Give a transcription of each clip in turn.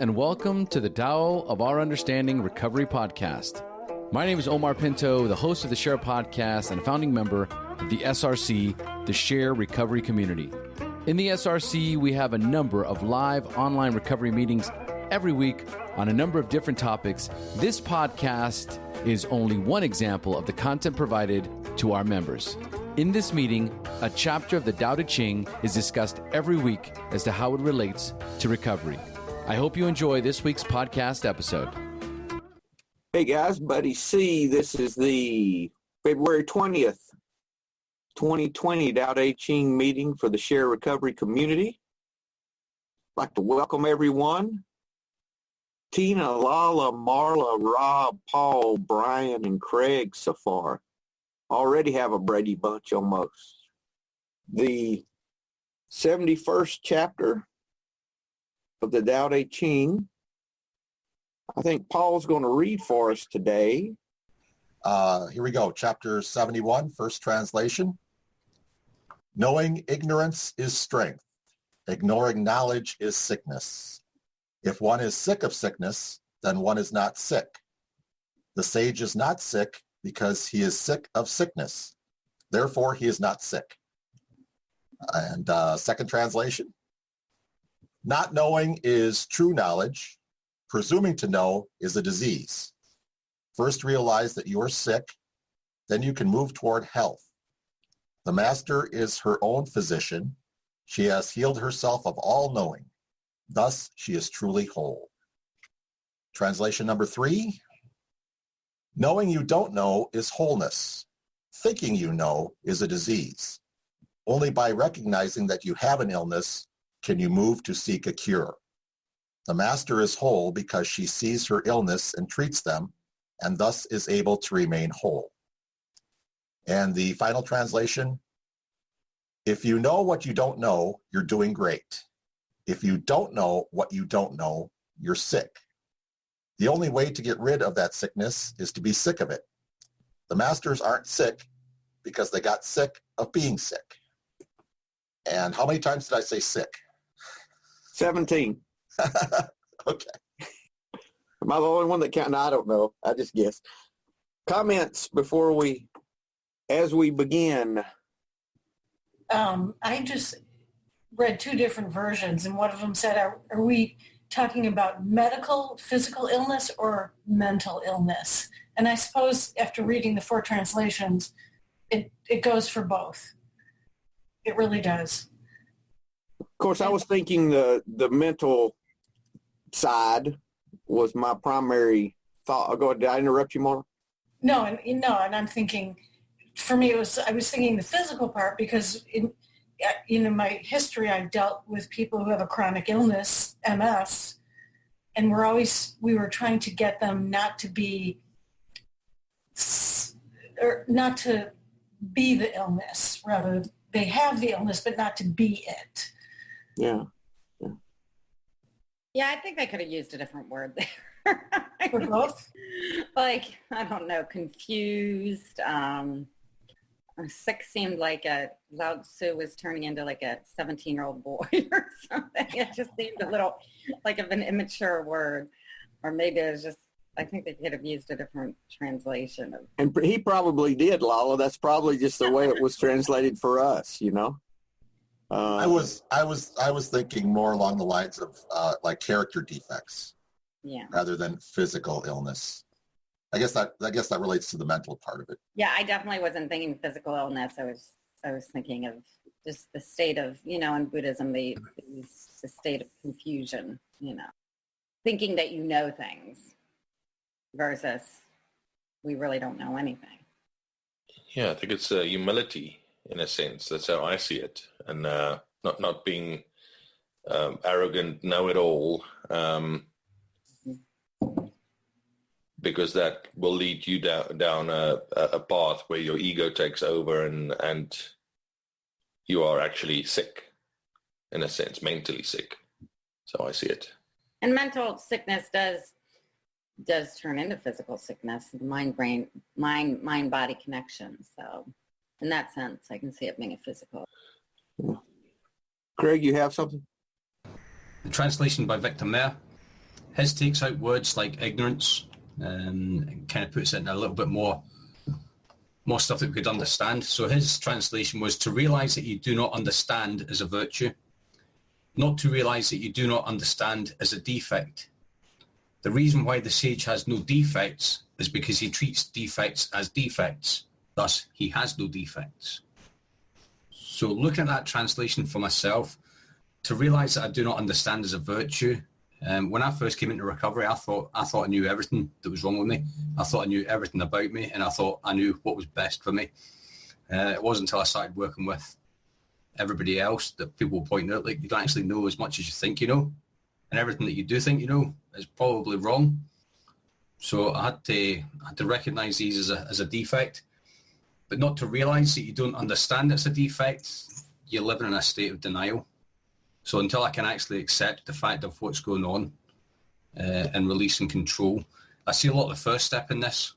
and welcome to the Tao of Our Understanding Recovery Podcast. My name is Omar Pinto, the host of the Shair Podcast and a founding member of the SRC, the Shair Recovery Community. In the SRC, we have a number of live online recovery meetings every week on a number of different topics. This podcast is only one example of the content provided to our members. In this meeting, a chapter of the Tao Te Ching is discussed every week as to how it relates to recovery. I hope you enjoy this week's podcast episode. Hey guys, Buddy C. This is the February 20th, 2020 Tao Te Ching meeting for the Shair Recovery Community. I'd like to welcome everyone. Tina, Lala, Marla, Rob, Paul, Brian, and Craig so far. Already have a Brady Bunch almost. The 71st chapter of the Tao Te Ching. I think Paul's going to read for us today. Here we go. Chapter 71, first translation. Knowing ignorance is strength. Ignoring knowledge is sickness. If one is sick of sickness, then one is not sick. The sage is not sick because he is sick of sickness. Therefore, he is not sick. And second translation. Not knowing is true knowledge. Presuming to know is a disease. First realize that you are sick, then you can move toward health. The master is her own physician. She has healed herself of all knowing. Thus, she is truly whole. Translation number 3. Knowing you don't know is wholeness. Thinking you know is a disease. Only by recognizing that you have an illness can you move to seek a cure. The master is whole because she sees her illness and treats them, and thus is able to remain whole. And the final translation, if you know what you don't know, you're doing great. If you don't know what you don't know, you're sick. The only way to get rid of that sickness is to be sick of it. The masters aren't sick because they got sick of being sick. And how many times did I say sick? 17. Okay. Am I the only one that counted? I don't know. I just guessed. Comments as we begin. I just read two different versions, and one of them said, are we talking about medical, physical illness or mental illness? And I suppose after reading the 4 translations, it goes for both. It really does. Of course, I was thinking the mental side was my primary thought. Go ahead. Did I interrupt you, Marla? No, and I'm thinking, for me, I was thinking the physical part because in my history, I've dealt with people who have a chronic illness, MS, and we were trying to get them not to be the illness. Rather, they have the illness, but not to be it. Yeah. Yeah, I think they could have used a different word there. For both? Like, I don't know, confused. Sick seemed like Lao Tzu was turning into like a 17-year-old boy or something. It just seemed a little like of an immature word. Or maybe it was just, I think they could have used a different translation of. And he probably did, Lala. That's probably just the way it was translated for us, you know? I was thinking more along the lines of like character defects, rather than physical illness. I guess that relates to the mental part of it. Yeah, I definitely wasn't thinking physical illness. I was thinking of just the state of, in Buddhism, the state of confusion, thinking that you know things versus we really don't know anything. Yeah, I think it's humility in a sense. That's how I see it, and not being arrogant, know-it-all. Because that will lead you down a path where your ego takes over and you are actually sick, in a sense, mentally sick. So I see it. And mental sickness does turn into physical sickness, the mind-body connection. So in that sense, I can see it being a physical. Craig, you have something? The translation by Victor Mayer. his takes out words like ignorance and kind of puts it in a little bit more stuff that we could understand. So his translation was, to realize that you do not understand is a virtue, not to realize that you do not understand is a defect. The reason why the sage has no defects is because he treats defects as defects. Thus, he has no defects. So looking at that translation for myself, to realize that I do not understand is a virtue. When I first came into recovery, I thought I knew everything that was wrong with me. I thought I knew everything about me, and I thought I knew what was best for me. It wasn't until I started working with everybody else that people will point out, like, you don't actually know as much as you think you know, and everything that you do think you know is probably wrong. So I had to recognize these as a defect, but not to realize that you don't understand it's a defect. You're living in a state of denial. So until I can actually accept the fact of what's going on and release and control, I see a lot of the first step in this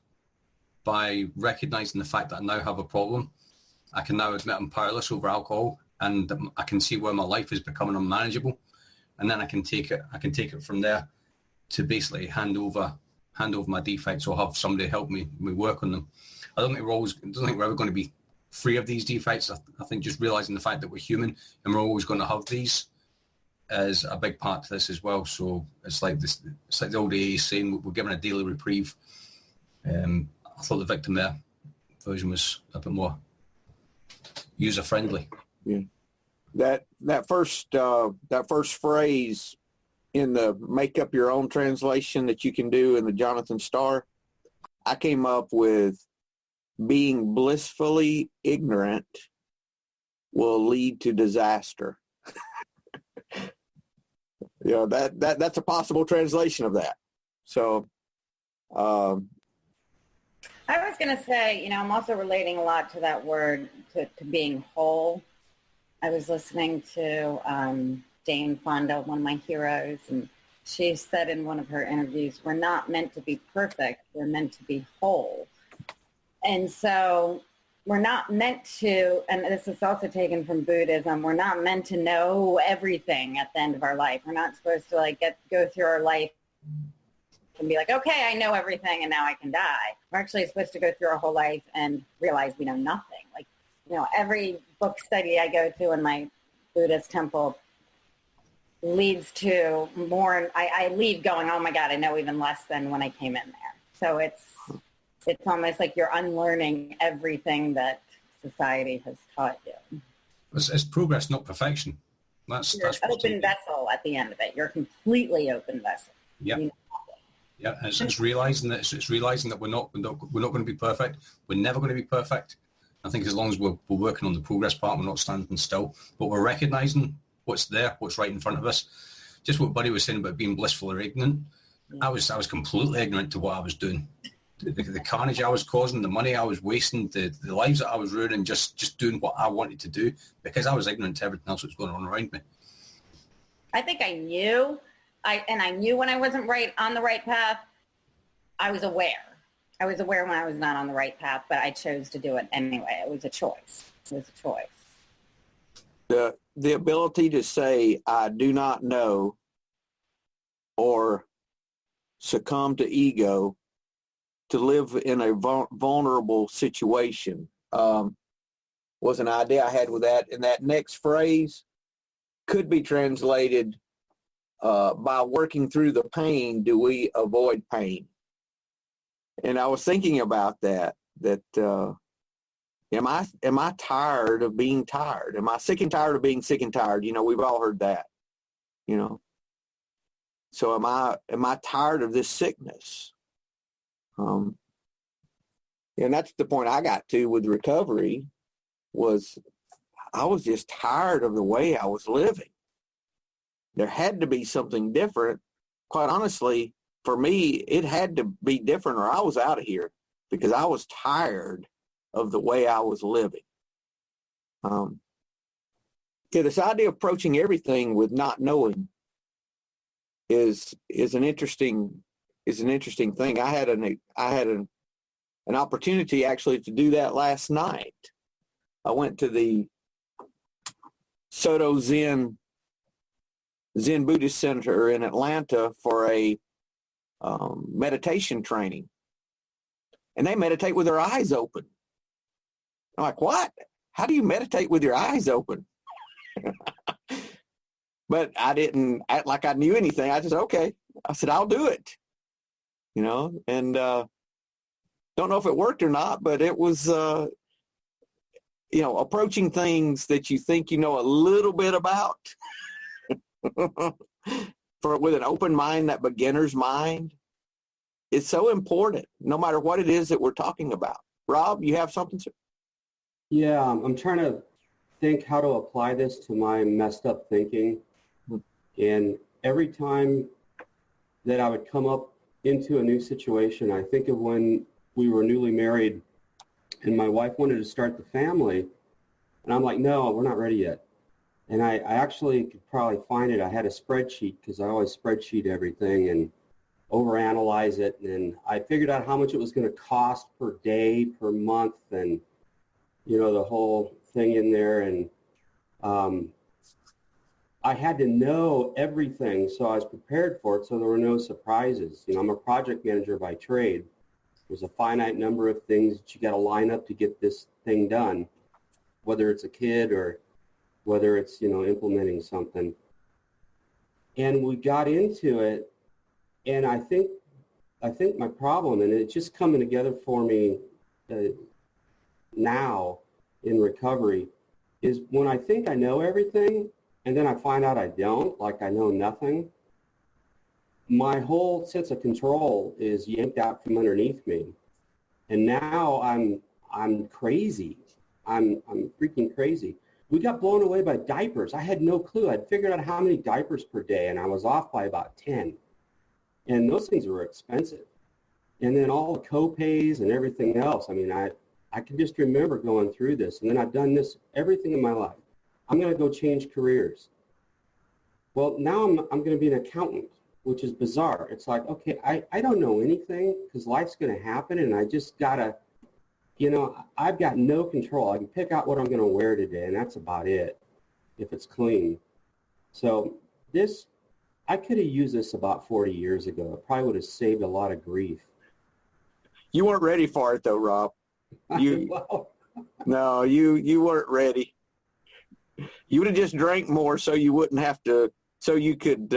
by recognizing the fact that I now have a problem. I can now admit I'm powerless over alcohol, and I can see where my life is becoming unmanageable, and then I can take it from there to basically hand over my defects, or have somebody help me work on them. I don't think we're ever going to be free of these defects. I think just realizing the fact that we're human and we're always going to have these is a big part to this as well. So it's like the old AA saying, we're given a daily reprieve. I thought the victim there version was a bit more user friendly. Yeah. That first phrase in the make up your own translation that you can do in the Jonathan Starr, I came up with, being blissfully ignorant will lead to disaster. That's a possible translation of that. So I was going to say, I'm also relating a lot to that word, to being whole. I was listening to Jane Fonda, one of my heroes, and she said in one of her interviews, we're not meant to be perfect, we're meant to be whole. And so we're not meant to, and this is also taken from Buddhism, we're not meant to know everything at the end of our life. We're not supposed to go through our life and be like, okay, I know everything and now I can die. We're actually supposed to go through our whole life and realize we know nothing. Every book study I go to in my Buddhist temple leads to more, I leave going, oh my God, I know even less than when I came in there. So it's almost like you're unlearning everything that society has taught you. It's progress, not perfection. You're an open vessel at the end of it. You're a completely open vessel. Yeah. Yeah, it's realizing that we're not going to be perfect. We're never going to be perfect. I think as long as we're working on the progress part, we're not standing still, but we're recognizing what's there, what's right in front of us. Just what Buddy was saying about being blissful or ignorant. I was completely ignorant to what I was doing. The carnage I was causing, the money I was wasting, the lives that I was ruining, just doing what I wanted to do because I was ignorant to everything else that was going on around me. I think I knew, I knew when I wasn't on the right path. I was aware. I was aware when I was not on the right path, but I chose to do it anyway. It was a choice. The ability to say, I do not know, or succumb to ego, to live in a vulnerable situation, was an idea I had with that. And that next phrase could be translated, by working through the pain, do we avoid pain? And I was thinking about that am I tired of being tired? Am I sick and tired of being sick and tired? We've all heard that, So am I tired of this sickness? And that's the point I got to with recovery, was I was just tired of the way I was living. There had to be something different. Quite honestly, for me, it had to be different or I was out of here, because I was tired of the way I was living. This idea of approaching everything with not knowing is an interesting thing. I had an opportunity actually to do that last night. I went to the Soto Zen Buddhist Center in Atlanta for a meditation training, and they meditate with their eyes open. I'm like, what? How do you meditate with your eyes open? But I didn't act like I knew anything. I just, okay. I said, I'll do it. And don't know if it worked or not, but it was, approaching things that you think you know a little bit about with an open mind, that beginner's mind. It's so important, no matter what it is that we're talking about. Rob, you have something, sir? Yeah, I'm trying to think how to apply this to my messed up thinking. And every time that I would come up into a new situation, I think of when we were newly married and my wife wanted to start the family. And I'm like, no, we're not ready yet. And I actually could probably find it. I had a spreadsheet because I always spreadsheet everything and overanalyze it. And I figured out how much it was going to cost per day, per month, and, the whole thing in there. And I had to know everything, so I was prepared for it, so there were no surprises. I'm a project manager by trade. There's a finite number of things that you got to line up to get this thing done, whether it's a kid or whether it's, implementing something. And we got into it, and I think my problem, and it's just coming together for me now in recovery, is when I think I know everything, and then I find out I don't, like I know nothing, my whole sense of control is yanked out from underneath me. And now I'm crazy. I'm freaking crazy. We got blown away by diapers. I had no clue. I'd figured out how many diapers per day, and I was off by about 10. And those things were expensive. And then all the co-pays and everything else. I can just remember going through this. And then I've done this everything in my life. I'm going to go change careers. Well, now I'm going to be an accountant, which is bizarre. It's like, okay, I don't know anything because life's going to happen, and I just got to, I've got no control. I can pick out what I'm going to wear today, and that's about it if it's clean. So I could have used this about 40 years ago. It probably would have saved a lot of grief. You weren't ready for it, though, Rob. No, you weren't ready. You would have just drank more so you wouldn't have to, so you could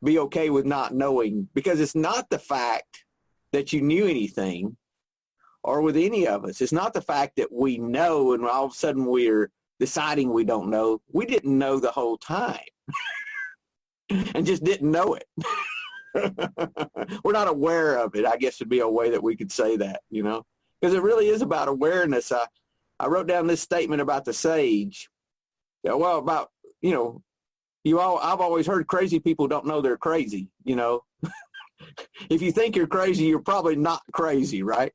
be okay with not knowing. Because it's not the fact that you knew anything, or with any of us. It's not the fact that we know and all of a sudden we're deciding we don't know. We didn't know the whole time and just didn't know it. We're not aware of it, I guess would be a way that we could say that, because it really is about awareness. I wrote down this statement about the sage. Well, about, I've always heard crazy people don't know they're crazy, If you think you're crazy, you're probably not crazy, right?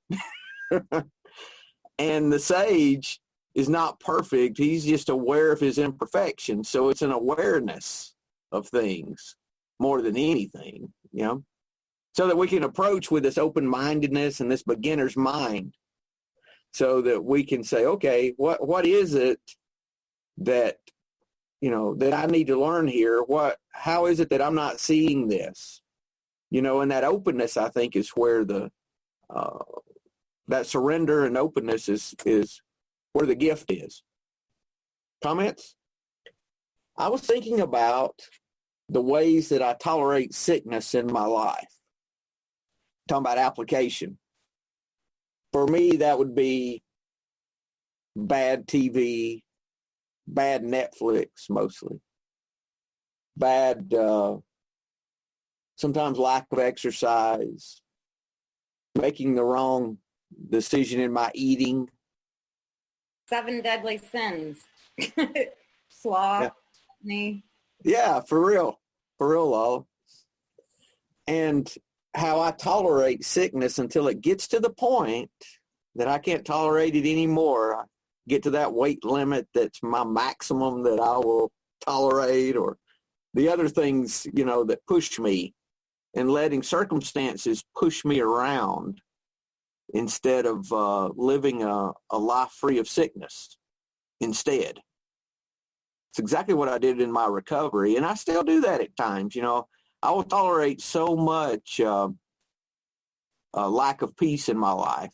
And the sage is not perfect. He's just aware of his imperfections. So it's an awareness of things more than anything, so that we can approach with this open-mindedness and this beginner's mind, so that we can say, okay, what is it that, that I need to learn here? How is it that I'm not seeing this? And that openness, I think, is where that surrender and openness is where the gift is. Comments? I was thinking about the ways that I tolerate sickness in my life. Talking about application. For me, that would be bad TV, bad Netflix mostly, bad, sometimes lack of exercise, making the wrong decision in my eating. 7 deadly sins. Sloth, me. Yeah, for real, Lala. And how I tolerate sickness until it gets to the point that I can't tolerate it anymore. I get to that weight limit that's my maximum that I will tolerate, or the other things, that push me, and letting circumstances push me around instead of living a life free of sickness instead. It's exactly what I did in my recovery, and I still do that at times. I will tolerate so much lack of peace in my life.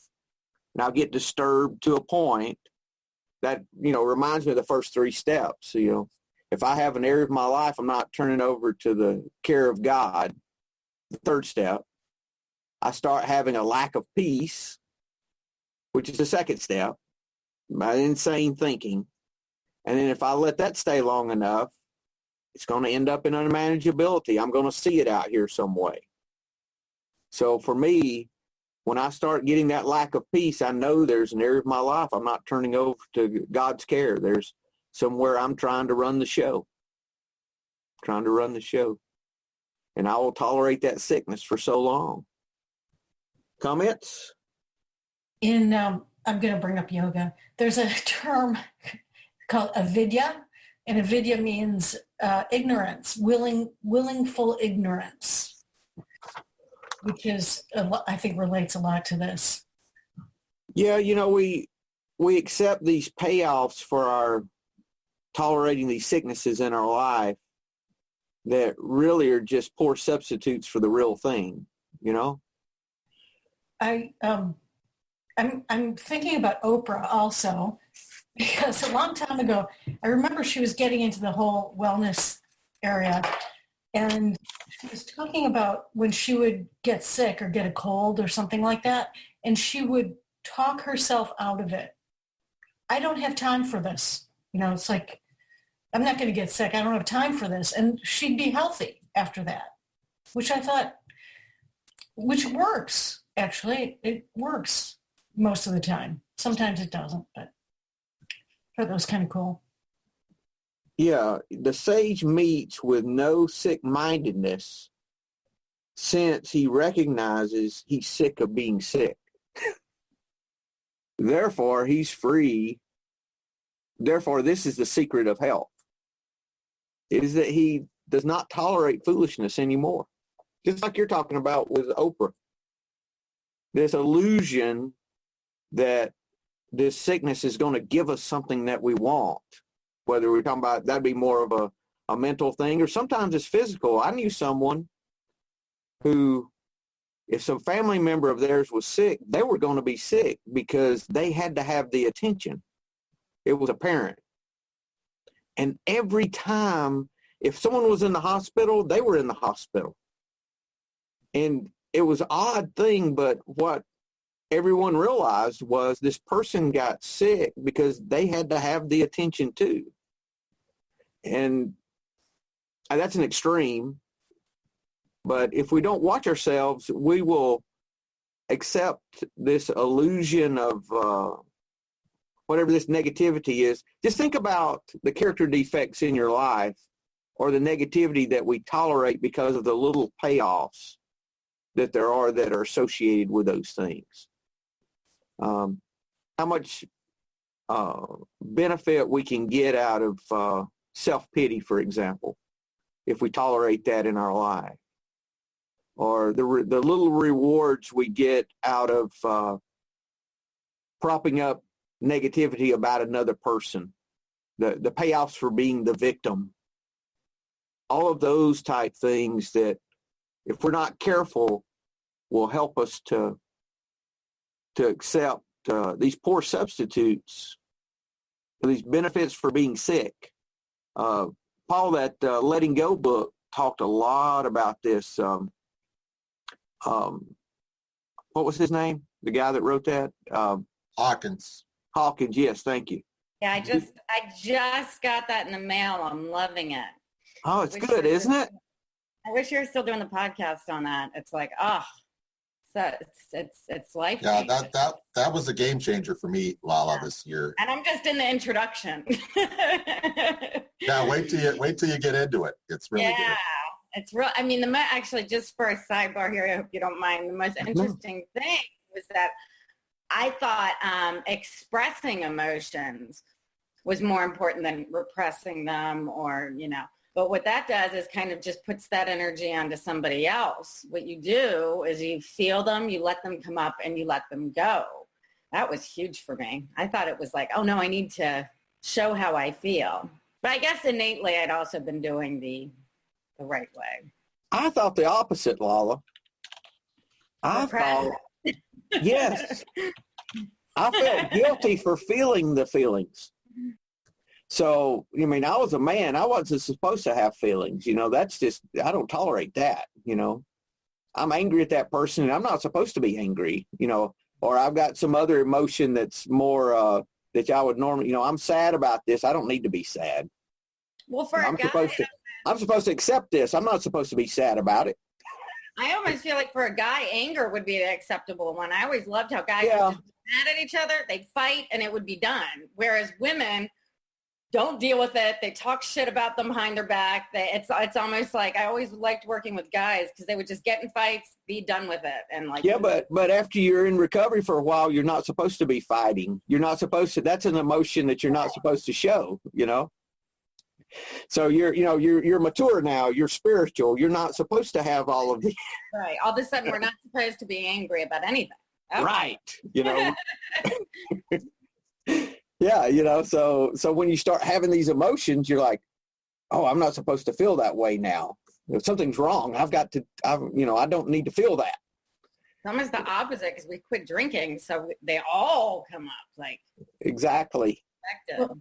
And I'll get disturbed to a point that, reminds me of the first 3 steps. If I have an area of my life I'm not turning over to the care of God, the 3rd step, I start having a lack of peace, which is the 2nd step, my insane thinking. And then if I let that stay long enough, it's going to end up in unmanageability. I'm going to see it out here some way. So for me, when I start getting that lack of peace, I know there's an area of my life I'm not turning over to God's care. There's somewhere I'm trying to run the show. And I will tolerate that sickness for so long. Comments? I'm going to bring up yoga. There's a term called avidya, and avidya means ignorance, willingful ignorance, which is, I think, relates a lot to this. Yeah, we accept these payoffs for our tolerating these sicknesses in our life that really are just poor substitutes for the real thing, I'm thinking about Oprah also, because a long time ago, I remember she was getting into the whole wellness area, and she was talking about when she would get sick or get a cold or something like that, and she would talk herself out of it. I don't have time for this. It's like, I'm not going to get sick. I don't have time for this. And she'd be healthy after that, which I thought, which works, actually. It works most of the time. Sometimes it doesn't, but I thought that was kind of cool. Yeah, the sage meets with no sick-mindedness since he recognizes he's sick of being sick. Therefore, he's free. Therefore, this is the secret of health, is that he does not tolerate foolishness anymore. Just like you're talking about with Oprah. This illusion that this sickness is going to give us something that we want, whether we're talking about, that'd be more of a mental thing, or sometimes it's physical. I knew someone who, if some family member of theirs was sick, they were going to be sick because they had to have the attention. It was apparent. And every time, if someone was in the hospital, they were in the hospital. And it was an odd thing, but what everyone realized was this person got sick because they had to have the attention too. And that's an extreme. But if we don't watch ourselves, we will accept this illusion of whatever this negativity is. Just think about the character defects in your life or the negativity that we tolerate because of the little payoffs that there are that are associated with those things. How much benefit we can get out of self-pity, for example, if we tolerate that in our life. Or the little rewards we get out of propping up negativity about another person, the payoffs for being the victim, all of those type things that, if we're not careful, will help us to accept these poor substitutes, these benefits for being sick. Paul, that Letting Go book talked a lot about this. What was his name? The guy that wrote that? Hawkins. Hawkins, yes, thank you. Yeah, I just got that in the mail. I'm loving it. Oh, it's good, isn't it? I wish you were still doing the podcast on that. It's like, so it's life. Yeah, that was a game changer for me, Lala, this year. And I'm just in the introduction. Yeah, wait till you get into it. It's really good. Yeah, it's real. I mean, actually, just for a sidebar here, I hope you don't mind. The most interesting thing was that I thought expressing emotions was more important than repressing them, or But what that does is kind of just puts that energy onto somebody else. What you do is you feel them, you let them come up, and you let them go. That was huge for me. I thought it was like, oh no, I need to show how I feel. But I guess innately I'd also been doing the right way. I thought the opposite, Lala. I thought, yes, I felt guilty for feeling the feelings. So, I mean, I was a man. I wasn't supposed to have feelings. That's just, I don't tolerate that, I'm angry at that person, and I'm not supposed to be angry, or I've got some other emotion that's more, that I would normally, I'm sad about this. I don't need to be sad. Well, for I'm supposed to accept this. I'm not supposed to be sad about it. I almost feel like for a guy, anger would be the acceptable one. I always loved how guys would just be mad at each other, they'd fight, and it would be done. Whereas women don't deal with it. They talk shit about them behind their back. It's almost like I always liked working with guys because they would just get in fights, be done with it, and like. Yeah, but after you're in recovery for a while, you're not supposed to be fighting. You're not supposed to. That's an emotion that you're not supposed to show. So you're mature now. You're spiritual. You're not supposed to have all of the. Right. All of a sudden, we're not supposed to be angry about anything. Okay. Right. Yeah. So when you start having these emotions, you're like, oh, I'm not supposed to feel that way now. If something's wrong, I don't need to feel that. It's almost the opposite because we quit drinking, so they all come up like. Exactly. Well,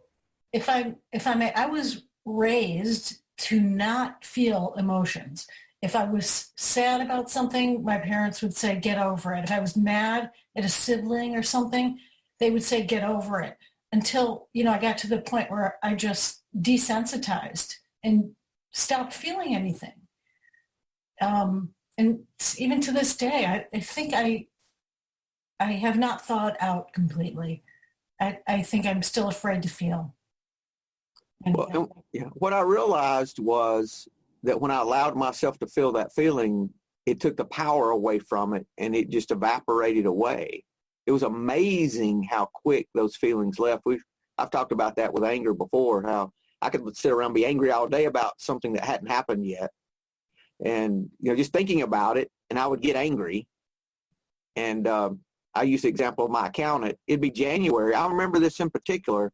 if I may, I was raised to not feel emotions. If I was sad about something, my parents would say, get over it. If I was mad at a sibling or something, they would say, get over it. Until, I got to the point where I just desensitized and stopped feeling anything. And even to this day, I think I have not thawed out completely. I think I'm still afraid to feel. What I realized was that when I allowed myself to feel that feeling, it took the power away from it, and it just evaporated away. It was amazing how quick those feelings left. I've talked about that with anger before, how I could sit around and be angry all day about something that hadn't happened yet. And, just thinking about it, and I would get angry. And I use the example of my accountant. It'd be January. I remember this in particular.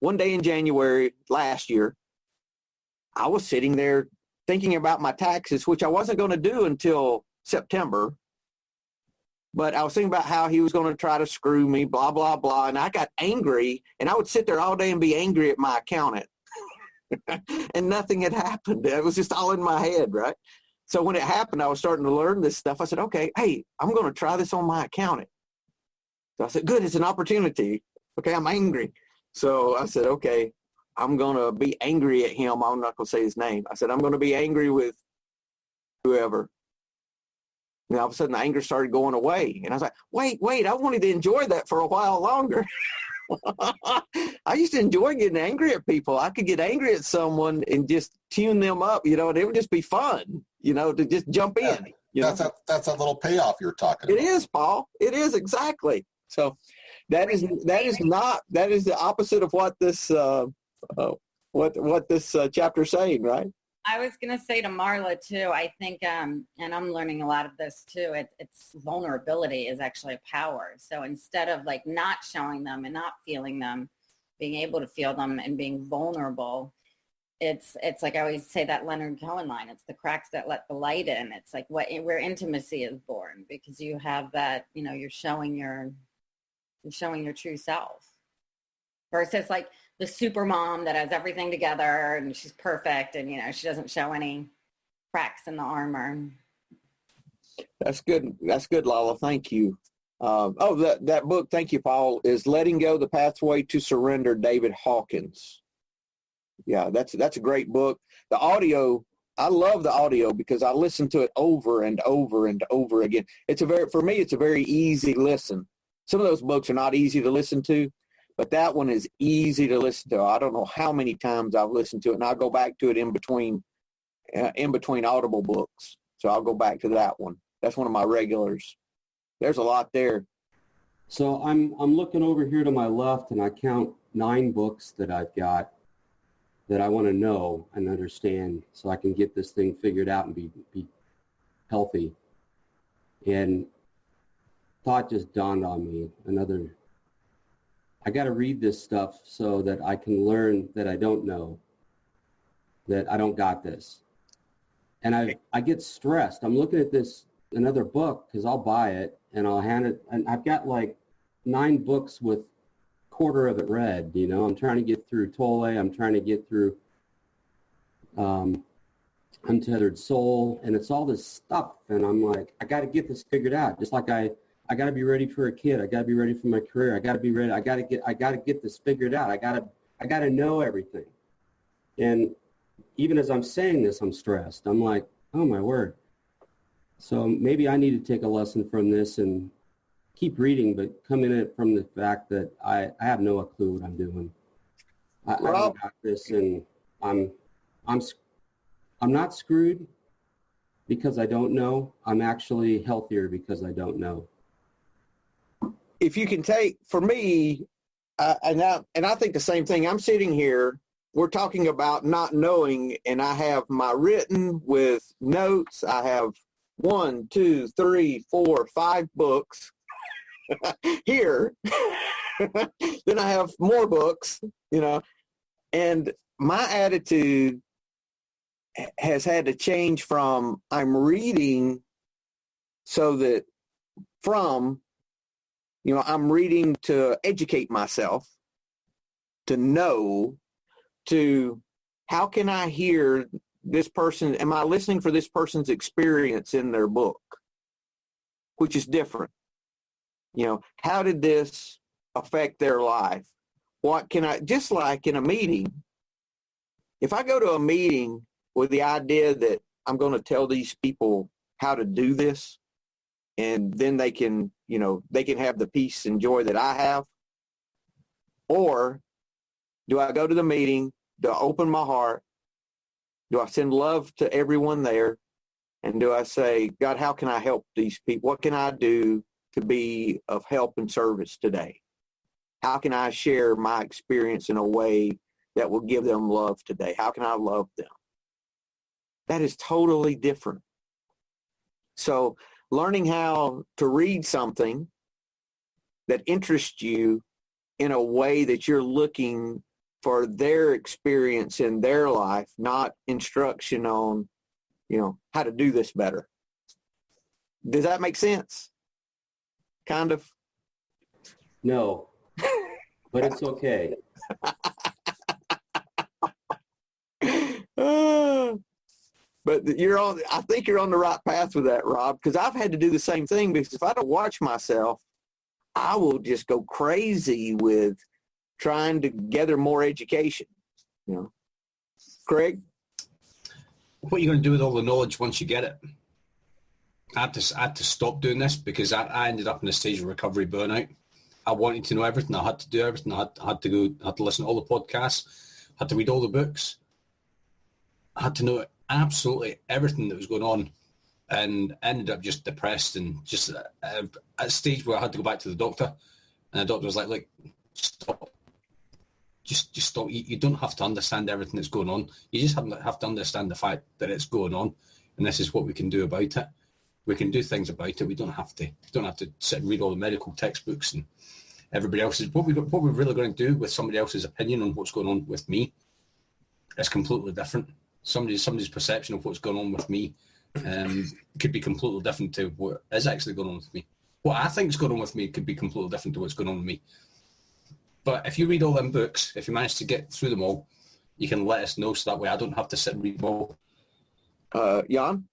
One day in January last year, I was sitting there thinking about my taxes, which I wasn't going to do until September. But I was thinking about how he was going to try to screw me, blah, blah, blah. And I got angry, and I would sit there all day and be angry at my accountant. And nothing had happened. It was just all in my head, right? So when it happened, I was starting to learn this stuff. I said, okay, hey, I'm going to try this on my accountant. So I said, good, it's an opportunity. Okay, I'm angry. So I said, okay, I'm going to be angry at him. I'm not going to say his name. I said, I'm going to be angry with whoever. And all of a sudden, the anger started going away. And I was like, wait, I wanted to enjoy that for a while longer. I used to enjoy getting angry at people. I could get angry at someone and just tune them up, and it would just be fun, to just jump in. That's a little payoff you're talking about. It is, Paul. It is, exactly. So that is the opposite of what this chapter is saying, right? I was going to say to Marla too, I think, and I'm learning a lot of this too, it's vulnerability is actually a power. So instead of like not showing them and not feeling them, being able to feel them and being vulnerable, it's like I always say that Leonard Cohen line, it's the cracks that let the light in. It's like where intimacy is born, because you have that, you're showing your true self versus like the super mom that has everything together and she's perfect and, she doesn't show any cracks in the armor. That's good. That's good, Lala. Thank you. That book, thank you, Paul, is Letting Go, The Pathway to Surrender, David Hawkins. Yeah, that's a great book. The audio, I love the audio because I listen to it over and over and over again. For me, it's a very easy listen. Some of those books are not easy to listen to, but that one is easy to listen to. I don't know how many times I've listened to it, and I'll go back to it in between Audible books. So I'll go back to that one. That's one of my regulars. There's a lot there. So I'm looking over here to my left, and I count 9 books that I've got that I want to know and understand so I can get this thing figured out and be healthy. And thought just dawned on me, I got to read this stuff so that I can learn that I don't know, that I don't got this. And I get stressed. I'm looking at another book, because I'll buy it and I'll hand it. And I've got like 9 books with quarter of it read. I'm trying to get through Tolle. I'm trying to get through Untethered Soul, and it's all this stuff. And I'm like, I got to get this figured out. Just like I got to be ready for a kid. I got to be ready for my career. I got to be ready. I got to get this figured out. I got to know everything. And even as I'm saying this, I'm stressed. I'm like, oh my word. So maybe I need to take a lesson from this and keep reading, but come in it from the fact that I have no clue what I'm doing. I got this, and I'm not screwed because I don't know. I'm actually healthier because I don't know. If you can take, for me, and I think the same thing. I'm sitting here, we're talking about not knowing, and I have my written with notes. I have 1, 2, 3, 4, 5 books here. Then I have more books, and my attitude has had to change from I'm reading so that from, I'm reading to educate myself, to know, to how can I hear this person? Am I listening for this person's experience in their book, which is different? How did this affect their life? What can I, just like in a meeting, if I go to a meeting with the idea that I'm going to tell these people how to do this, and then they can have the peace and joy that I have, or do I go to the meeting, do I open my heart, do I send love to everyone there, and do I say, God, how can I help these people? What can I do to be of help and service today? How can I share my experience in a way that will give them love today? How can I love them? That is totally different. So learning how to read something that interests you in a way that you're looking for their experience in their life, not instruction on, how to do this better. Does that make sense? Kind of? No, but it's okay. But I think you're on the right path with that, Rob, because I've had to do the same thing, because if I don't watch myself, I will just go crazy with trying to gather more education. Craig? What are you going to do with all the knowledge once you get it? I had to stop doing this because I ended up in a stage of recovery burnout. I wanted to know everything. I had to do everything. I had to listen to all the podcasts. I had to read all the books. I had to know absolutely everything that was going on, and ended up just depressed and just at a stage where I had to go back to the doctor, and the doctor was like, stop. Just stop. You don't have to understand everything that's going on. You just have to understand the fact that it's going on, and this is what we can do about it. We can do things about it. We don't have to sit and read all the medical textbooks and everybody else's. What we're really going to do with somebody else's opinion on what's going on with me is completely different. Somebody's perception of what's going on with me could be completely different to what is actually going on with me. What I think is going on with me could be completely different to what's going on with me. But if you read all them books, if you manage to get through them all, you can let us know, so that way I don't have to sit and read them all. Jan?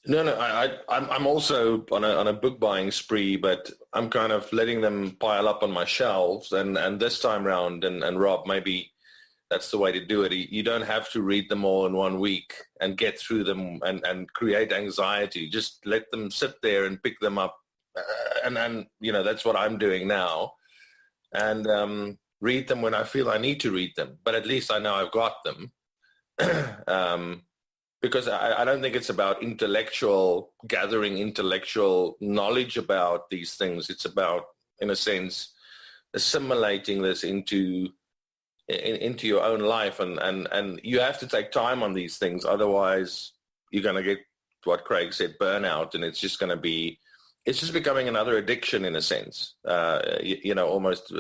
No, I'm also on a book buying spree, but I'm kind of letting them pile up on my shelves. And this time round, and Rob, maybe that's the way to do it. You don't have to read them all in 1 week and get through them and create anxiety. Just let them sit there and pick them up. And that's what I'm doing now. And read them when I feel I need to read them. But at least I know I've got them. Because I don't think it's about gathering intellectual knowledge about these things. It's about, in a sense, assimilating this into your own life. And you have to take time on these things. Otherwise, you're going to get what Craig said, burnout. And it's just becoming another addiction in a sense, almost.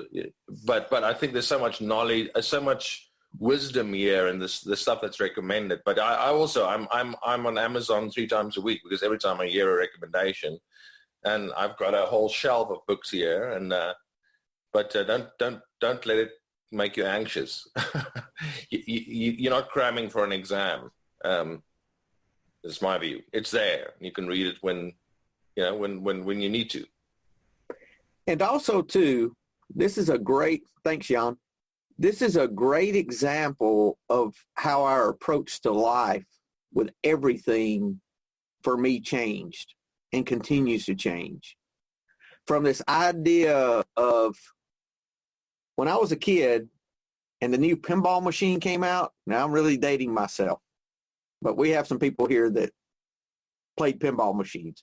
But I think there's so much knowledge, so much wisdom here and this the stuff that's recommended. But I also I'm on Amazon 3 times a week because every time I hear a recommendation, and I've got a whole shelf of books here. And but don't let it make you anxious. You're not cramming for an exam. That's my view. It's there. You can read it when you need to. And also, too, this is a great, thanks, Jan. This is a great example of how our approach to life with everything for me changed and continues to change. From this idea of when I was a kid and the new pinball machine came out, now I'm really dating myself, but we have some people here that played pinball machines.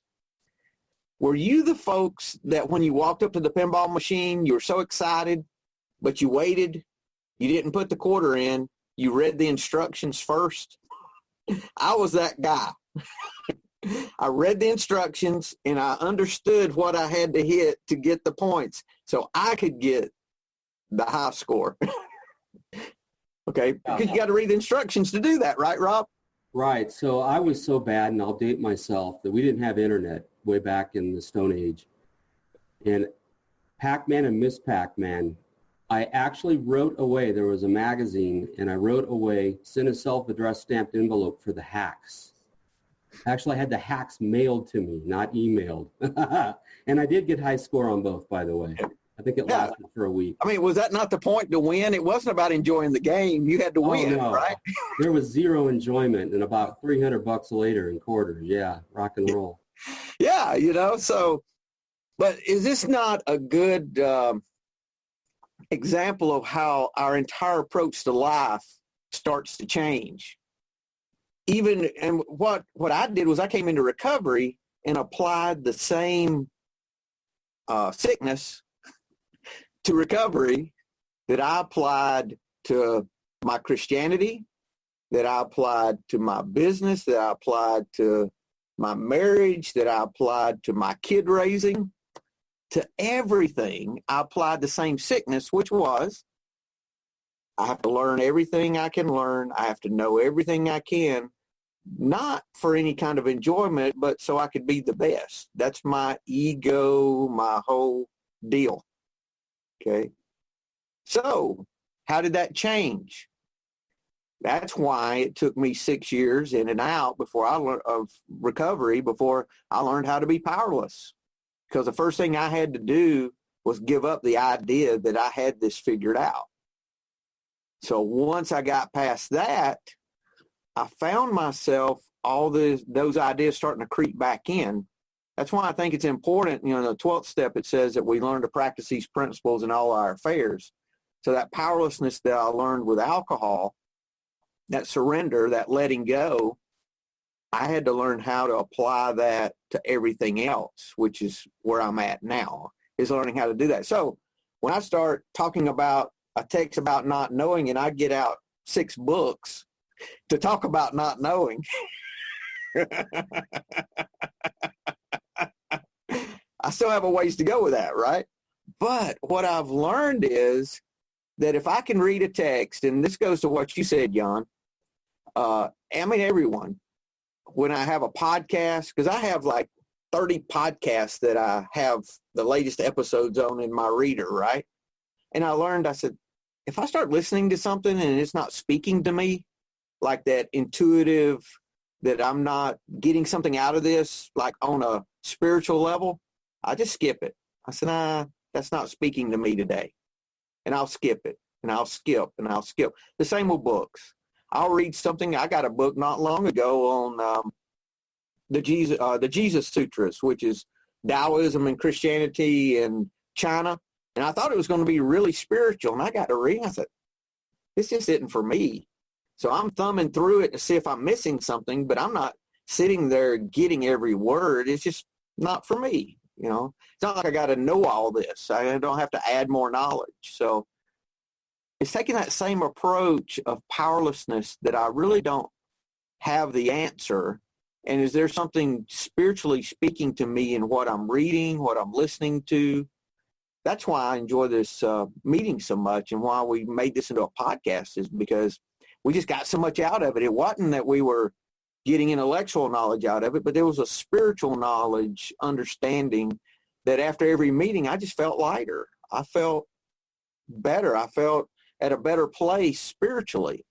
Were you the folks that when you walked up to the pinball machine, you were so excited, but you waited, you didn't put the quarter in, you read the instructions first? I was that guy. I read the instructions and I understood what I had to hit to get the points so I could get the high score. Okay, because you got to read the instructions to do that, right, Rob? Right. So I was so bad, and I'll date myself, that we didn't have internet way back in the Stone Age. And Pac-Man and Miss Pac-Man, I actually wrote away, there was a magazine, and I wrote away, sent a self-addressed stamped envelope for the hacks. Actually, I had the hacks mailed to me, not emailed. And I did get high score on both, by the way. I think it lasted for a week. I mean, was that not the point to win? It wasn't about enjoying the game. You had to win, no. Right? There was zero enjoyment, and about $300 later in quarters. Yeah, rock and roll. Yeah, so, but is this not a good example of how our entire approach to life starts to change? And what I did was I came into recovery and applied the same sickness to recovery that I applied to my Christianity, that I applied to my business, that I applied to my marriage, that I applied to my kid raising, to everything. I applied the same sickness, which was I have to learn everything I can learn. I have to know everything I can, not for any kind of enjoyment, but so I could be the best. That's my ego, my whole deal. Okay. So how did that change? That's why it took me 6 years in and out of recovery before I learned how to be powerless. Because the first thing I had to do was give up the idea that I had this figured out. So once I got past that, I found myself those ideas starting to creep back in. That's why I think it's important, in the 12th step, it says that we learn to practice these principles in all our affairs. So that powerlessness that I learned with alcohol, that surrender, that letting go, I had to learn how to apply that to everything else, which is where I'm at now, is learning how to do that. So when I start talking about a text about not knowing and I get out 6 books to talk about not knowing, I still have a ways to go with that, right? But what I've learned is that if I can read a text, and this goes to what you said, Jan, everyone, when I have a podcast, because I have like 30 podcasts that I have the latest episodes on in my reader, right? And I said, if I start listening to something and it's not speaking to me, like that intuitive, that I'm not getting something out of this, like on a spiritual level, I just skip it. I said, that's not speaking to me today. And I'll skip it, and I'll skip, and I'll skip. The same with books. I'll read something. I got a book not long ago on the Jesus Sutras, which is Taoism and Christianity and China. And I thought it was going to be really spiritual. And I got to read. I said, this just isn't for me. So I'm thumbing through it to see if I'm missing something, but I'm not sitting there getting every word. It's just not for me. It's not like I got to know all this. I don't have to add more knowledge. So it's taking that same approach of powerlessness that I really don't have the answer. And is there something spiritually speaking to me in what I'm reading, what I'm listening to? that's why I enjoy this meeting so much, and why we made this into a podcast is because we just got so much out of it. It wasn't that we were getting intellectual knowledge out of it, but there was a spiritual knowledge, understanding that after every meeting, I just felt lighter. I felt better. I felt at a better place spiritually,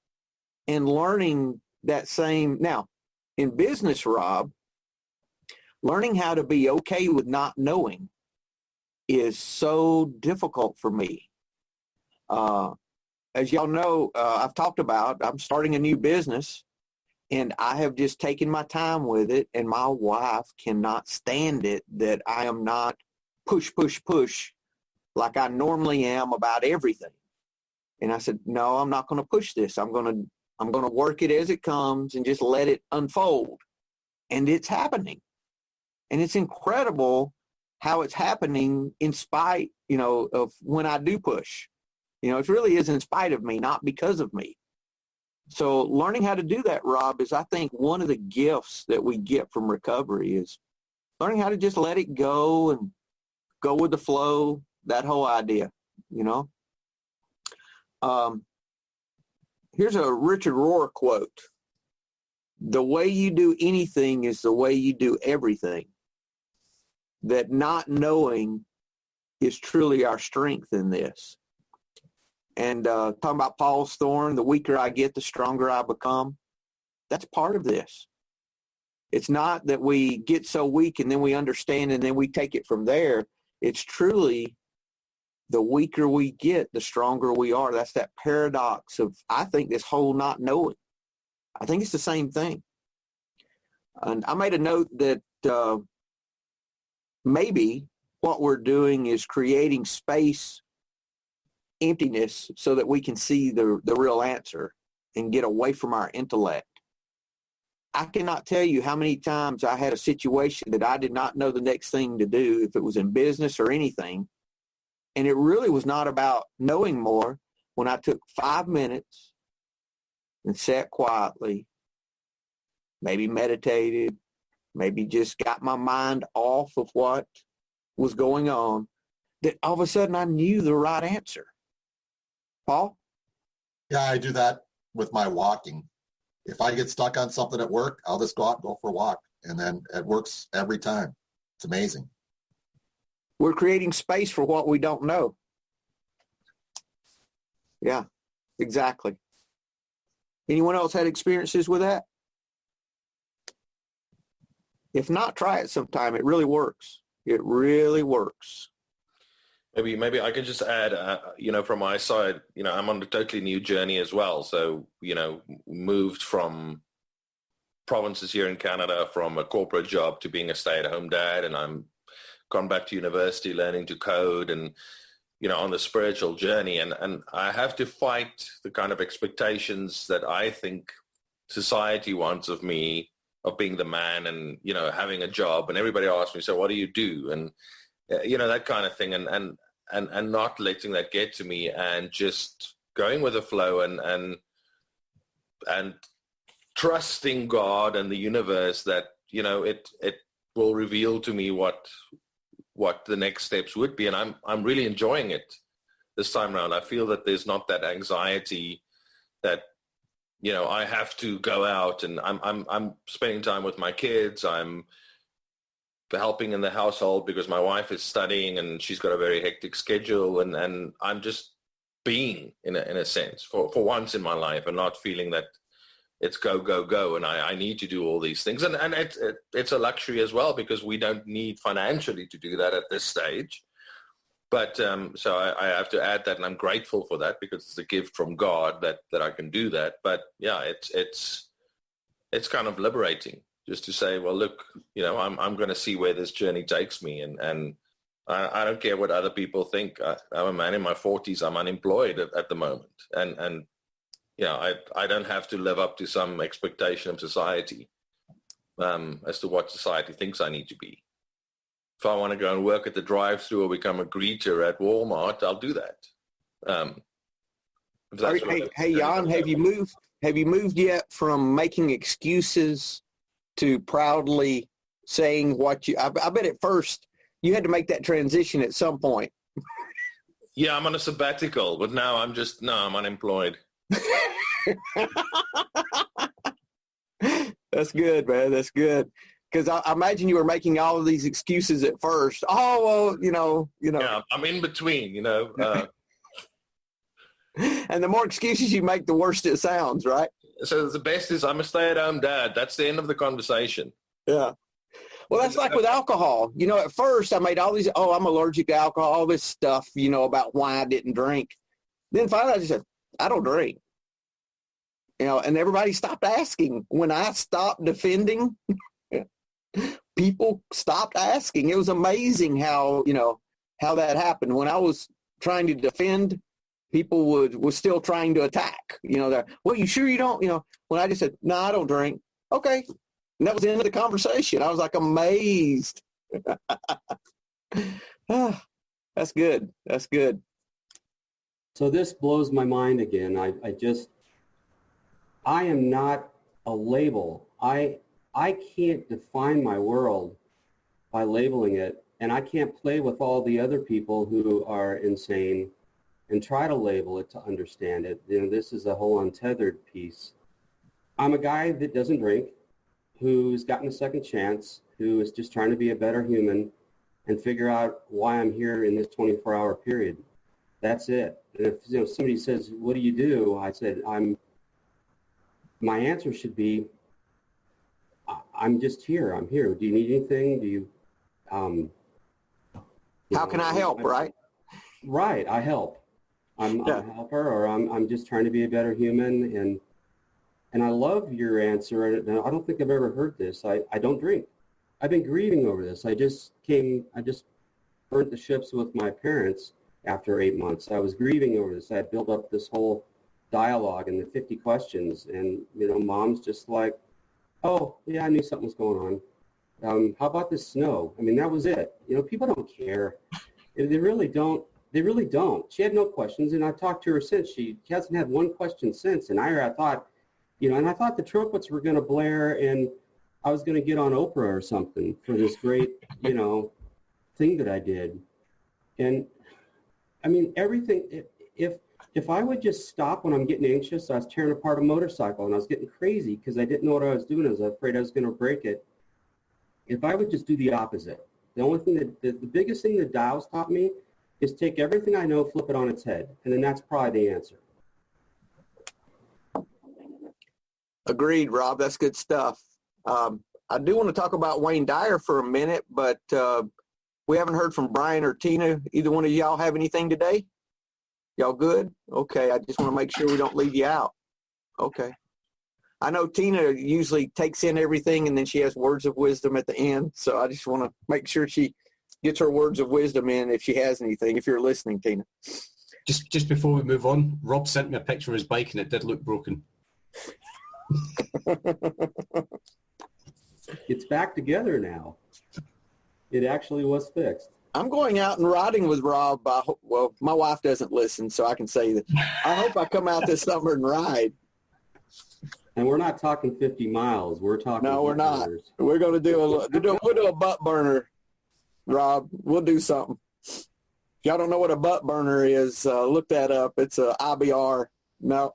and learning that same. Now, in business, Rob, learning how to be okay with not knowing is so difficult for me. As y'all know, I've talked about, I'm starting a new business, and I have just taken my time with it, and my wife cannot stand it that I am not push like I normally am about everything. And I said, no, I'm not going to push this. I'm going to work it as it comes and just let it unfold. And it's happening. And it's incredible how it's happening in spite, of when I do push. It really is in spite of me, not because of me. So learning how to do that, Rob, is I think one of the gifts that we get from recovery is learning how to just let it go and go with the flow, that whole idea, Here's a Richard Rohr quote. The way you do anything is the way you do everything. That not knowing is truly our strength in this. And talking about Paul's thorn, the weaker I get, the stronger I become. That's part of this. It's not that we get so weak and then we understand and then we take it from there. It's truly the weaker we get, the stronger we are. That's that paradox of, I think, this whole not knowing. I think it's the same thing. And I made a note that maybe what we're doing is creating space, emptiness, so that we can see the real answer and get away from our intellect. I cannot tell you how many times I had a situation that I did not know the next thing to do, if it was in business or anything. And it really was not about knowing more when I took 5 minutes and sat quietly, maybe meditated, maybe just got my mind off of what was going on, that all of a sudden I knew the right answer. Paul? Yeah, I do that with my walking. If I get stuck on something at work, I'll just go out and go for a walk. And then it works every time. It's amazing. We're creating space for what we don't know. Yeah, exactly. Anyone else had experiences with that? If not, try it sometime. It really works. It really works. Maybe I can just add, from my side, I'm on a totally new journey as well. So, moved from provinces here in Canada, from a corporate job to being a stay-at-home dad, and I'm gone back to university learning to code and, on the spiritual journey. And I have to fight the kind of expectations that I think society wants of me, of being the man and, having a job. And everybody asks me, so what do you do? And, that kind of thing. And not letting that get to me and just going with the flow and trusting God and the universe that, it will reveal to me what the next steps would be. And I'm really enjoying it this time around. I feel that there's not that anxiety that, I have to go out, and I'm spending time with my kids. I'm helping in the household because my wife is studying and she's got a very hectic schedule, and I'm just being in a sense for once in my life, and not feeling that it's go and I need to do all these things. And it's a luxury as well, because we don't need financially to do that at this stage. But so I have to add that, and I'm grateful for that, because it's a gift from God that I can do that. But yeah, it's kind of liberating just to say, well, look, I'm going to see where this journey takes me. And I don't care what other people think. I'm a man in my 40s. I'm unemployed at the moment. And I don't have to live up to some expectation of society as to what society thinks I need to be. If I want to go and work at the drive-thru or become a greeter at Walmart, I'll do that. Hey, Jan, have you moved yet from making excuses to proudly saying what you? I bet at first you had to make that transition at some point. Yeah, I'm on a sabbatical, but now I'm unemployed. That's good, man. That's good. Because I imagine you were making all of these excuses at first. Oh, well, you know. Yeah, I'm in between, And the more excuses you make, the worse it sounds, right? So the best is I'm a stay-at-home dad. That's the end of the conversation. Yeah. Well, that's like with alcohol. At first I made all these, I'm allergic to alcohol, all this stuff, about why I didn't drink. Then finally I just said, I don't drink. And everybody stopped asking. When I stopped defending, people stopped asking. It was amazing how that happened. When I was trying to defend, people was still trying to attack. Well, you sure you don't? When I just said, no, I don't drink. Okay. And that was the end of the conversation. I was like amazed. That's good. That's good. So this blows my mind again. I am not a label. I can't define my world by labeling it, and I can't play with all the other people who are insane and try to label it to understand it. This is a whole untethered piece. I'm a guy that doesn't drink, who's gotten a second chance, who is just trying to be a better human and figure out why I'm here in this 24-hour period. That's it. And if somebody says, what do you do? I said, my answer should be, I'm just here. I'm here. Do you need anything? Do you? How can I help? Right. Right. I help. I'm a helper, or I'm just trying to be a better human. And I love your answer. And I don't think I've ever heard this. I don't drink. I've been grieving over this. I just burnt the ships with my parents after 8 months. I was grieving over this. I had built up this whole dialogue and the 50 questions, and mom's just like, oh yeah, I knew something was going on. How about this snow? I mean, that was it. People don't care. They really don't. She had no questions, and I've talked to her since. She hasn't had one question since. And I thought, and I thought the trumpets were going to blare, and I was going to get on Oprah or something for this great, thing that I did. And I mean, everything. If I would just stop when I'm getting anxious, I was tearing apart a motorcycle and I was getting crazy because I didn't know what I was doing. I was afraid I was going to break it. If I would just do the opposite, the only thing the biggest thing that Tao's taught me is take everything I know, flip it on its head. And then that's probably the answer. Agreed, Rob. That's good stuff. I do want to talk about Wayne Dyer for a minute, but we haven't heard from Brian or Tina. Either one of y'all have anything today? Y'all good? Okay, I just want to make sure we don't leave you out. Okay. I know Tina usually takes in everything and then she has words of wisdom at the end. So I just want to make sure she gets her words of wisdom in if she has anything, if you're listening, Tina. Just before we move on, Rob sent me a picture of his bike and it did look broken. It's back together now. It actually was fixed. I'm going out and riding with Rob. Well, my wife doesn't listen, so I can say that. I hope I come out this summer and ride. And we're not talking 50 miles. We're talking. No, we're not. We're going to we'll do a butt burner, Rob. We'll do something. If y'all don't know what a butt burner is, look that up. It's a IBR. No.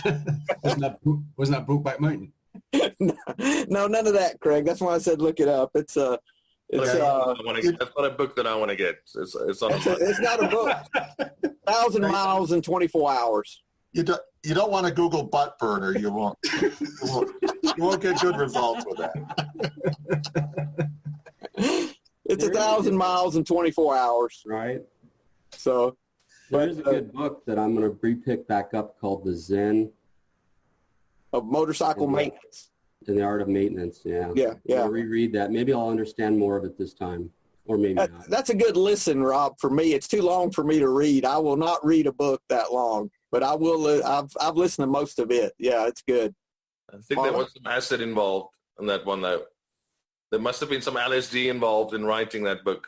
Wasn't that Brokeback Mountain? No, none of that, Craig. That's why I said look it up. It's that's not a book that I want to get. It's not a book. 1,000 miles in 24 hours. You don't want to Google butt burner. You won't get good results with that. It's 1,000 miles in 24 hours. Right. So. There's a good book that I'm going to re-pick back up called The Zen of Motorcycle Maintenance. In the Art of Maintenance, yeah. Yeah. I'll reread that. Maybe I'll understand more of it this time, or maybe not. That's a good listen, Rob, for me. It's too long for me to read. I will not read a book that long, but I will. I've listened to most of it. Yeah, it's good. I think there was some acid involved in that one, though. There must have been some LSD involved in writing that book.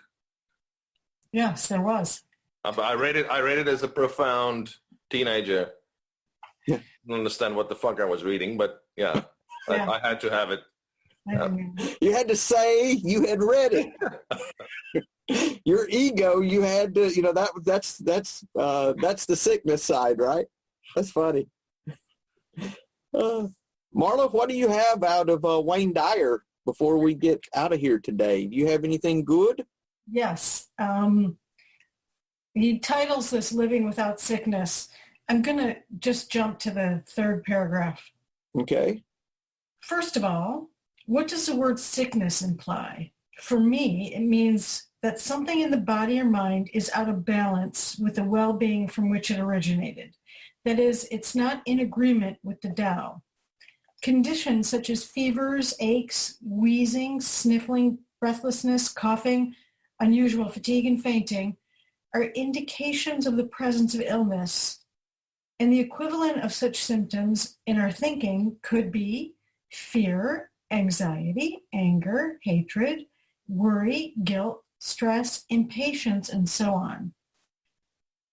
Yes, there was. I read it as a profound teenager. Yeah. I didn't understand what the fuck I was reading, but yeah. Yeah. I had to have it. You had to say you had read it. Your ego, you had to, that's the sickness side, right? That's funny. Marla, what do you have out of Wayne Dyer before we get out of here today? Do you have anything good? Yes. He titles this Living Without Sickness. I'm going to just jump to the third paragraph. Okay. First of all, what does the word sickness imply? For me, it means that something in the body or mind is out of balance with the well-being from which it originated. That is, it's not in agreement with the Tao. Conditions such as fevers, aches, wheezing, sniffling, breathlessness, coughing, unusual fatigue, and fainting are indications of the presence of illness. And the equivalent of such symptoms in our thinking could be fear, anxiety, anger, hatred, worry, guilt, stress, impatience, and so on.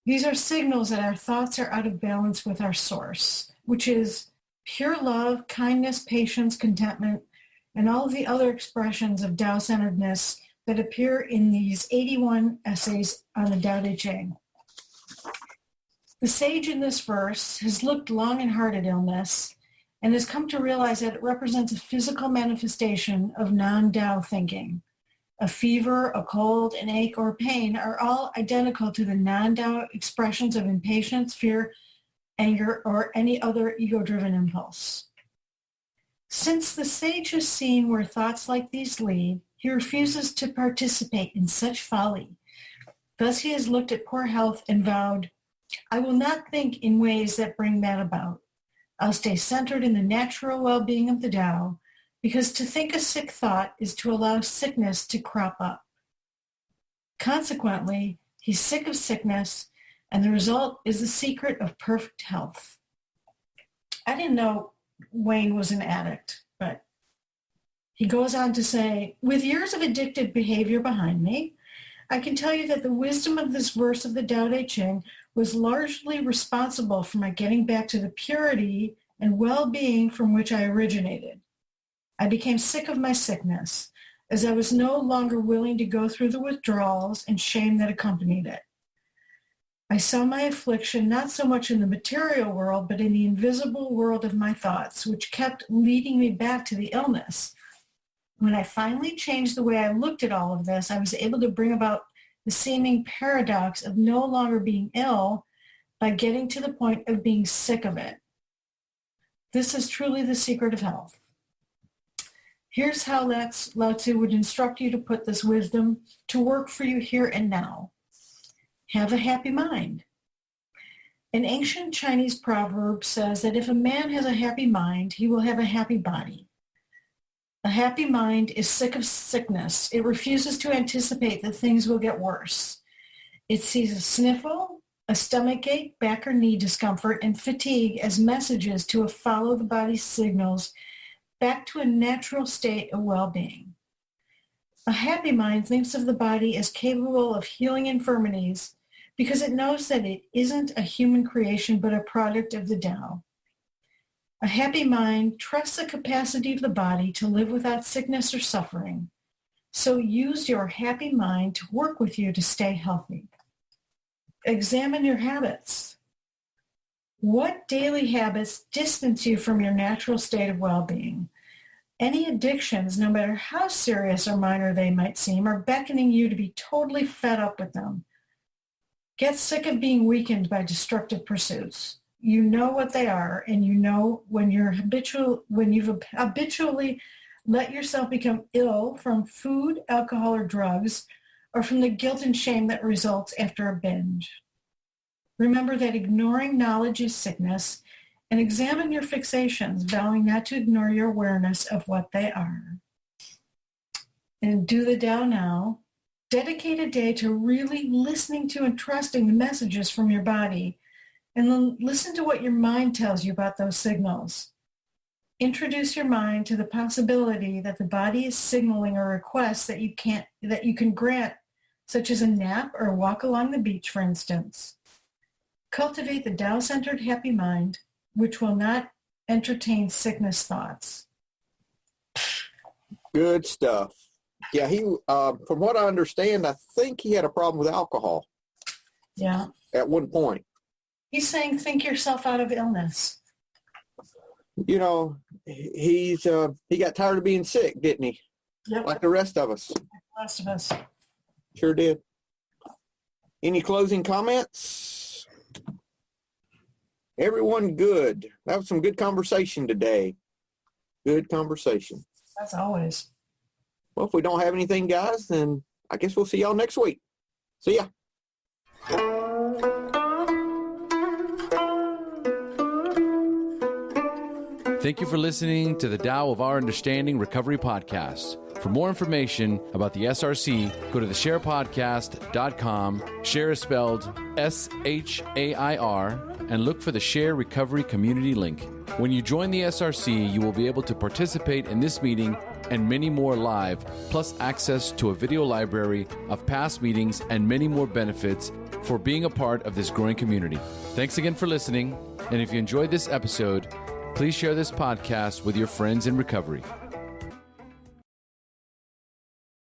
These are signals that our thoughts are out of balance with our source, which is pure love, kindness, patience, contentment, and all of the other expressions of Tao-centeredness that appear in these 81 essays on the Tao Te Ching. The sage in this verse has looked long and hard at illness and has come to realize that it represents a physical manifestation of non-Tao thinking. A fever, a cold, an ache, or pain are all identical to the non-Tao expressions of impatience, fear, anger, or any other ego-driven impulse. Since the sage has seen where thoughts like these lead, he refuses to participate in such folly. Thus he has looked at poor health and vowed, I will not think in ways that bring that about. I'll stay centered in the natural well-being of the Tao, because to think a sick thought is to allow sickness to crop up. Consequently, he's sick of sickness, and the result is the secret of perfect health. I didn't know Wayne was an addict, but he goes on to say, with years of addictive behavior behind me, I can tell you that the wisdom of this verse of the Tao Te Ching was largely responsible for my getting back to the purity and well-being from which I originated. I became sick of my sickness, as I was no longer willing to go through the withdrawals and shame that accompanied it. I saw my affliction not so much in the material world, but in the invisible world of my thoughts, which kept leading me back to the illness. When I finally changed the way I looked at all of this, I was able to bring about the seeming paradox of no longer being ill by getting to the point of being sick of it. This is truly the secret of health. Here's how Lao Tzu would instruct you to put this wisdom to work for you here and now. Have a happy mind. An ancient Chinese proverb says that if a man has a happy mind, he will have a happy body. A happy mind is sick of sickness. It refuses to anticipate that things will get worse. It sees a sniffle, a stomachache, back or knee discomfort, and fatigue as messages to follow the body's signals back to a natural state of well-being. A happy mind thinks of the body as capable of healing infirmities because it knows that it isn't a human creation but a product of the Tao. A happy mind trusts the capacity of the body to live without sickness or suffering. So use your happy mind to work with you to stay healthy. Examine your habits. What daily habits distance you from your natural state of well-being? Any addictions, no matter how serious or minor they might seem, are beckoning you to be totally fed up with them. Get sick of being weakened by destructive pursuits. You know what they are, and you know when you've habitually let yourself become ill from food, alcohol, or drugs, or from the guilt and shame that results after a binge. Remember that ignoring knowledge is sickness, and examine your fixations, vowing not to ignore your awareness of what they are. And do the Tao now. Dedicate a day to really listening to and trusting the messages from your body, and then listen to what your mind tells you about those signals. Introduce your mind to the possibility that the body is signaling a request that you can grant, such as a nap or a walk along the beach, for instance. Cultivate the Tao-centered happy mind, which will not entertain sickness thoughts. Good stuff. Yeah, he, from what I understand, I think he had a problem with alcohol. Yeah. At one point. He's saying, think yourself out of illness. You know, he got tired of being sick, didn't he? Yep. Like the rest of us. Like the rest of us. Sure did. Any closing comments? Everyone good. That was some good conversation today. Good conversation. As always. Well, if we don't have anything, guys, then I guess we'll see y'all next week. See ya. Thank you for listening to the Tao of Our Understanding Recovery Podcast. For more information about the SRC, go to theshairpodcast.com. Shair is spelled SHAIR, and look for the Shair Recovery Community link. When you join the SRC, you will be able to participate in this meeting and many more live, plus access to a video library of past meetings and many more benefits for being a part of this growing community. Thanks again for listening, and if you enjoyed this episode, please share this podcast with your friends in recovery.